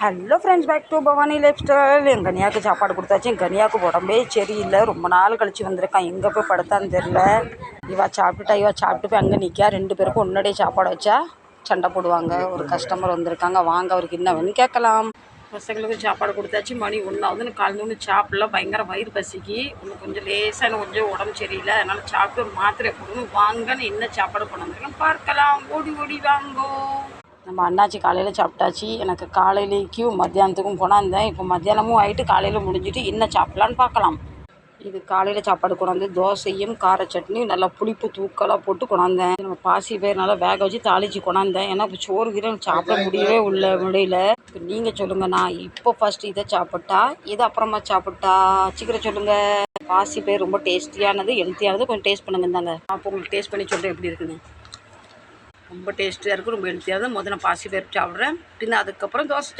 Hello friends, back to Bhavani life style. என் கனியாவுக்கு சாப்பாடு கொடுத்தாச்சு. என் கனியாவுக்கு உடம்பே சரியில்லை. ரொம்ப நாள் கழித்து வந்திருக்கான். எங்கே போய் படுத்தான்னு தெரில. இவா சாப்பிட்டு போய் அங்கே நிற்கா. 2 பேருக்கும் உன்னடைய சாப்பாடு வச்சா சண்டை போடுவாங்க. ஒரு கஸ்டமர் வந்திருக்காங்க. வாங்க, அவருக்கு என்ன வேணும்னு கேட்கலாம். பசங்களுக்கு சாப்பாடு கொடுத்தாச்சு. மணி 1 காலையில் ஒன்று சாப்பிடல. பயங்கர வயிறு பசிக்கு. இன்னும் கொஞ்சம் லேசாக எனக்கு கொஞ்சம் உடம்பு சரியில்லை. அதனால் சாப்பிட்டு ஒரு மாத்திரை போடணும். வாங்கன்னு என்ன சாப்பாடு கொண்டு வந்துருக்கேன் பார்க்கலாம். ஓடி ஓடி வாங்கோ. நம்ம அண்ணாச்சி காலையில் சாப்பிட்டாச்சு. எனக்கு காலையிலேக்கும் மத்தியானத்துக்கும் கொண்டாந்தேன். இப்போ மத்தியானமும் ஆகிட்டு காலையில் முடிஞ்சிட்டு என்ன சாப்பிட்லான்னு பார்க்கலாம். இது காலையில் சாப்பாடு கொண்டாந்து தோசையும் கார சட்னியும் நல்லா புளிப்பு தூக்கலாக போட்டு கொண்டாந்தேன். நம்ம பாசி பயிர் நல்லா வேக வச்சு தாளித்து கொண்டாந்தேன். ஏன்னா இப்போ சோறு கீரை சாப்பிட முடியல. இப்போ நீங்கள் சொல்லுங்கள், நான் இப்போ ஃபஸ்ட்டு இதை சாப்பிட்டா இதை அப்புறமா சாப்பிட்டா? சீக்கிரம் சொல்லுங்கள். பாசி பயிர் ரொம்ப டேஸ்டியானது, ஹெல்த்தியானது. கொஞ்சம் டேஸ்ட் பண்ணுங்க. இருந்தாங்க, அப்போ உங்களுக்கு டேஸ்ட் பண்ணி சொல்கிறேன் எப்படி இருக்குன்னு. ரொம்ப டேஸ்ட்டியாக இருக்குது, ரொம்ப ஹெல்த்தியாக. முதல்ல பாசி பருப்பு சாப்பிட்றேன், பின்ன அதுக்கப்புறம் தோசை